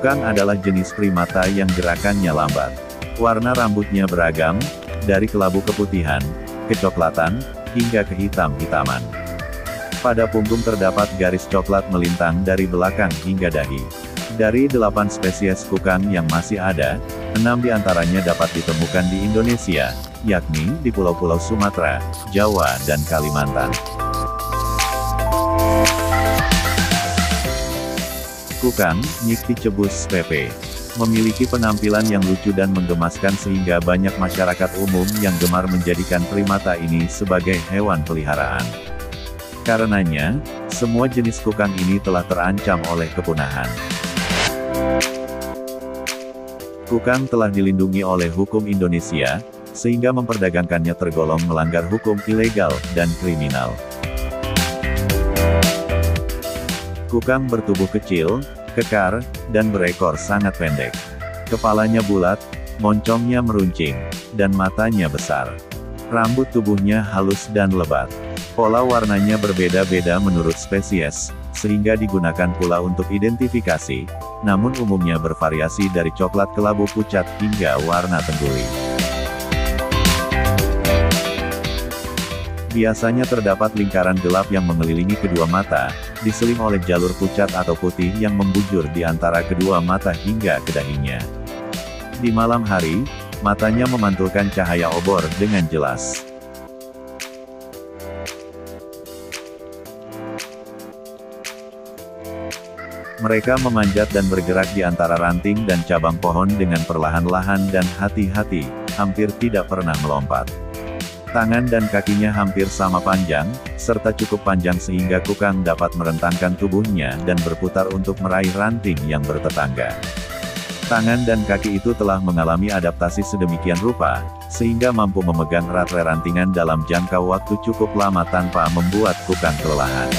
Kukang adalah jenis primata yang gerakannya lambat. Warna rambutnya beragam, dari kelabu keputihan, kecoklatan, hingga kehitam-hitaman. Pada punggung terdapat garis coklat melintang dari belakang hingga dahi. Dari 8 spesies kukang yang masih ada, 6 diantaranya dapat ditemukan di Indonesia, yakni di pulau-pulau Sumatera, Jawa dan Kalimantan. Kukang, Nycticebus pp. Memiliki penampilan yang lucu dan menggemaskan sehingga banyak masyarakat umum yang gemar menjadikan primata ini sebagai hewan peliharaan. Karenanya, semua jenis kukang ini telah terancam oleh kepunahan. Kukang telah dilindungi oleh hukum Indonesia, sehingga memperdagangkannya tergolong melanggar hukum ilegal dan kriminal. Kukang bertubuh kecil, kekar, dan berekor sangat pendek. Kepalanya bulat, moncongnya meruncing, dan matanya besar. Rambut tubuhnya halus dan lebat. Pola warnanya berbeda-beda menurut spesies, sehingga digunakan pula untuk identifikasi, namun umumnya bervariasi dari coklat kelabu pucat hingga warna tengguli. Biasanya terdapat lingkaran gelap yang mengelilingi kedua mata, diseling oleh jalur pucat atau putih yang membujur di antara kedua mata hingga ke dahinya. Di malam hari, matanya memantulkan cahaya obor dengan jelas. Mereka memanjat dan bergerak di antara ranting dan cabang pohon dengan perlahan-lahan dan hati-hati, hampir tidak pernah melompat. Tangan dan kakinya hampir sama panjang, serta cukup panjang sehingga kukang dapat merentangkan tubuhnya dan berputar untuk meraih ranting yang bertetangga. Tangan dan kaki itu telah mengalami adaptasi sedemikian rupa, sehingga mampu memegang erat rantingan dalam jangka waktu cukup lama tanpa membuat kukang kelelahan.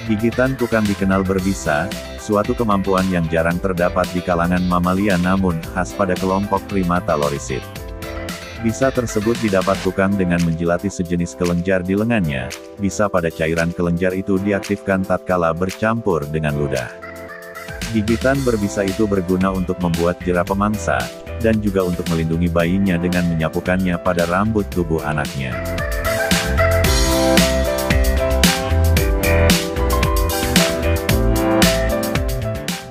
Gigitan kukang dikenal berbisa, suatu kemampuan yang jarang terdapat di kalangan mamalia namun khas pada kelompok primata lorisid. Bisa tersebut didapat kukang dengan menjilati sejenis kelenjar di lengannya, bisa pada cairan kelenjar itu diaktifkan tatkala bercampur dengan ludah. Gigitan berbisa itu berguna untuk membuat jera pemangsa, dan juga untuk melindungi bayinya dengan menyapukannya pada rambut tubuh anaknya.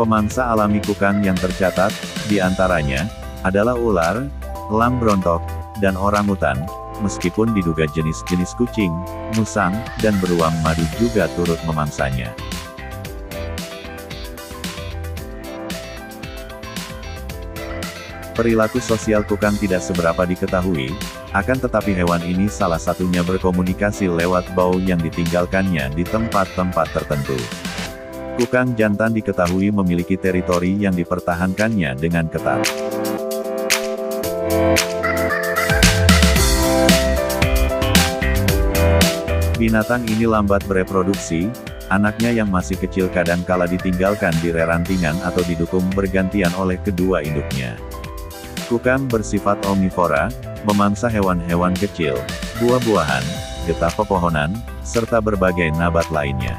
Pemangsa alami kukang yang tercatat, diantaranya, adalah ular, elang brontok, dan orangutan, meskipun diduga jenis-jenis kucing, musang, dan beruang madu juga turut memangsanya. Perilaku sosial kukang tidak seberapa diketahui, akan tetapi hewan ini salah satunya berkomunikasi lewat bau yang ditinggalkannya di tempat-tempat tertentu. Kukang jantan diketahui memiliki teritori yang dipertahankannya dengan ketat. Binatang ini lambat bereproduksi, anaknya yang masih kecil kadang-kala ditinggalkan di rerantingan atau didukung bergantian oleh kedua induknya. Kukang bersifat omnivora, memangsa hewan-hewan kecil, buah-buahan, getah pepohonan, serta berbagai nabat lainnya.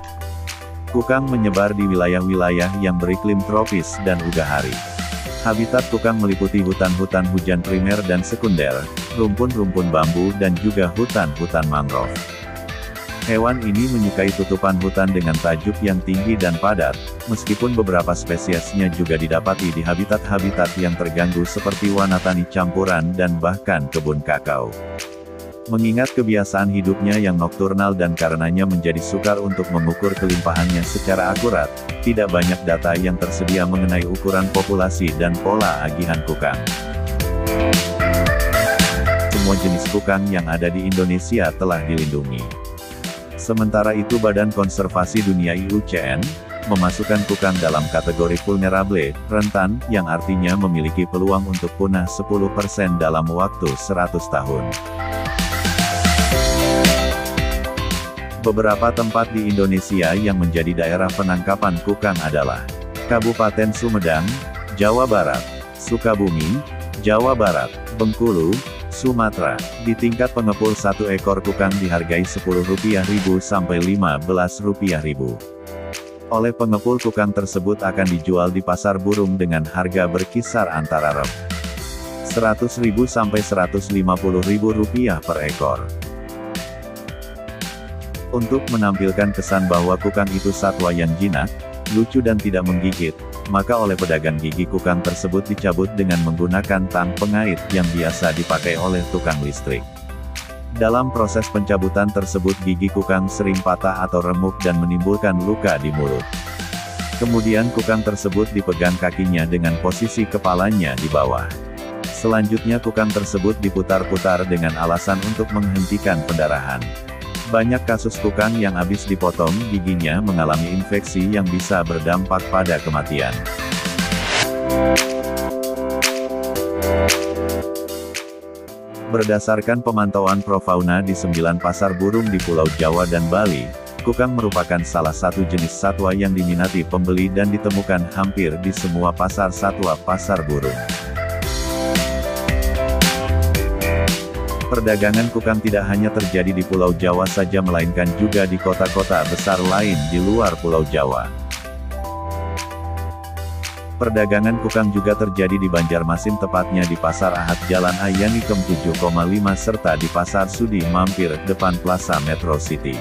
Kukang menyebar di wilayah-wilayah yang beriklim tropis dan ugahari. Habitat kukang meliputi hutan-hutan hujan primer dan sekunder, rumpun-rumpun bambu dan juga hutan-hutan mangrove. Hewan ini menyukai tutupan hutan dengan tajuk yang tinggi dan padat, meskipun beberapa spesiesnya juga didapati di habitat-habitat yang terganggu seperti wanatani campuran dan bahkan kebun kakao. Mengingat kebiasaan hidupnya yang nokturnal dan karenanya menjadi sukar untuk mengukur kelimpahannya secara akurat, tidak banyak data yang tersedia mengenai ukuran populasi dan pola agihan kukang. Semua jenis kukang yang ada di Indonesia telah dilindungi. Sementara itu Badan Konservasi Dunia IUCN, memasukkan kukang dalam kategori vulnerable, rentan, yang artinya memiliki peluang untuk punah 10% dalam waktu 100 tahun. Beberapa tempat di Indonesia yang menjadi daerah penangkapan kukang adalah Kabupaten Sumedang, Jawa Barat, Sukabumi, Jawa Barat, Bengkulu, Sumatera. Di tingkat pengepul satu ekor kukang dihargai Rp10.000 sampai Rp15.000. Oleh pengepul kukang tersebut akan dijual di pasar burung dengan harga berkisar antara Rp100.000 sampai Rp150.000 per ekor. Untuk menampilkan kesan bahwa kukang itu satwa yang jinak, lucu dan tidak menggigit, maka oleh pedagang gigi kukang tersebut dicabut dengan menggunakan tang pengait yang biasa dipakai oleh tukang listrik. Dalam proses pencabutan tersebut gigi kukang sering patah atau remuk dan menimbulkan luka di mulut. Kemudian kukang tersebut dipegang kakinya dengan posisi kepalanya di bawah. Selanjutnya kukang tersebut diputar-putar dengan alasan untuk menghentikan pendarahan. Banyak kasus kukang yang habis dipotong giginya mengalami infeksi yang bisa berdampak pada kematian. Berdasarkan pemantauan Profauna di 9 pasar burung di Pulau Jawa dan Bali, kukang merupakan salah satu jenis satwa yang diminati pembeli dan ditemukan hampir di semua pasar satwa pasar burung. Perdagangan kukang tidak hanya terjadi di Pulau Jawa saja melainkan juga di kota-kota besar lain di luar Pulau Jawa. Perdagangan kukang juga terjadi di Banjarmasin tepatnya di Pasar Ahad Jalan Ayanikem 7,5 serta di Pasar Sudi Mampir depan Plaza Metro City.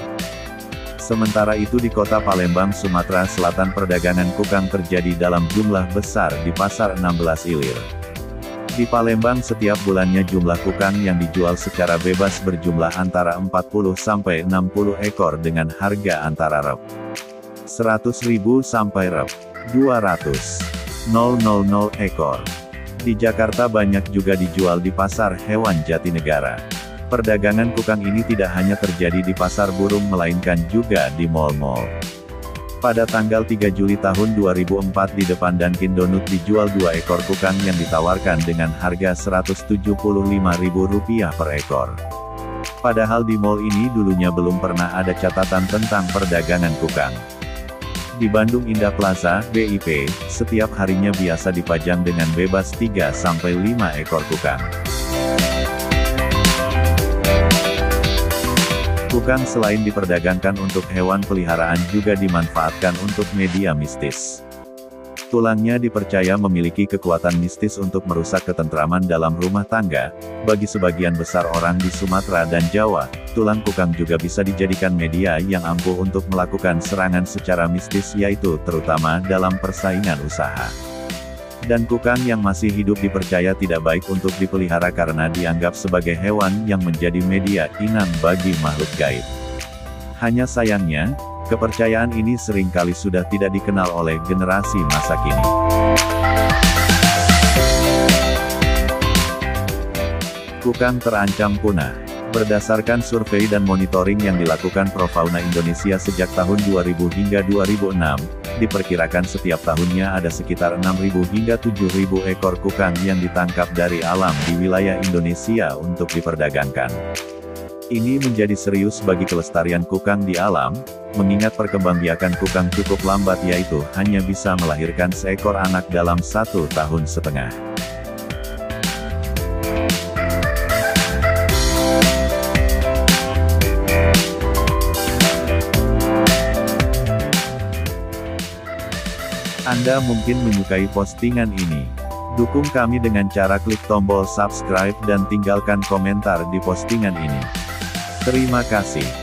Sementara itu di Kota Palembang, Sumatera Selatan perdagangan kukang terjadi dalam jumlah besar di Pasar 16 Ilir. Di Palembang setiap bulannya jumlah kukang yang dijual secara bebas berjumlah antara 40 sampai 60 ekor dengan harga antara Rp100.000 sampai Rp200.000 ekor. Di Jakarta banyak juga dijual di pasar hewan Jatinegara. Perdagangan kukang ini tidak hanya terjadi di pasar burung melainkan juga di mal-mal. Pada tanggal 3 Juli tahun 2004 di depan Dunkin Donut dijual 2 ekor kukang yang ditawarkan dengan harga Rp175.000 per ekor. Padahal di mal ini dulunya belum pernah ada catatan tentang perdagangan kukang. Di Bandung Indah Plaza, BIP, setiap harinya biasa dipajang dengan bebas 3-5 ekor kukang. Kukang selain diperdagangkan untuk hewan peliharaan juga dimanfaatkan untuk media mistis. Tulangnya dipercaya memiliki kekuatan mistis untuk merusak ketentraman dalam rumah tangga. Bagi sebagian besar orang di Sumatera dan Jawa, tulang kukang juga bisa dijadikan media yang ampuh untuk melakukan serangan secara mistis yaitu terutama dalam persaingan usaha. Dan kukang yang masih hidup dipercaya tidak baik untuk dipelihara karena dianggap sebagai hewan yang menjadi media inang bagi makhluk gaib. Hanya sayangnya, kepercayaan ini seringkali sudah tidak dikenal oleh generasi masa kini. Kukang terancam punah. Berdasarkan survei dan monitoring yang dilakukan Profauna Indonesia sejak tahun 2000 hingga 2006, diperkirakan setiap tahunnya ada sekitar 6.000 hingga 7.000 ekor kukang yang ditangkap dari alam di wilayah Indonesia untuk diperdagangkan. Ini menjadi serius bagi kelestarian kukang di alam, mengingat perkembangbiakan kukang cukup lambat yaitu hanya bisa melahirkan seekor anak dalam 1,5 tahun. Anda mungkin menyukai postingan ini. Dukung kami dengan cara klik tombol subscribe dan tinggalkan komentar di postingan ini. Terima kasih.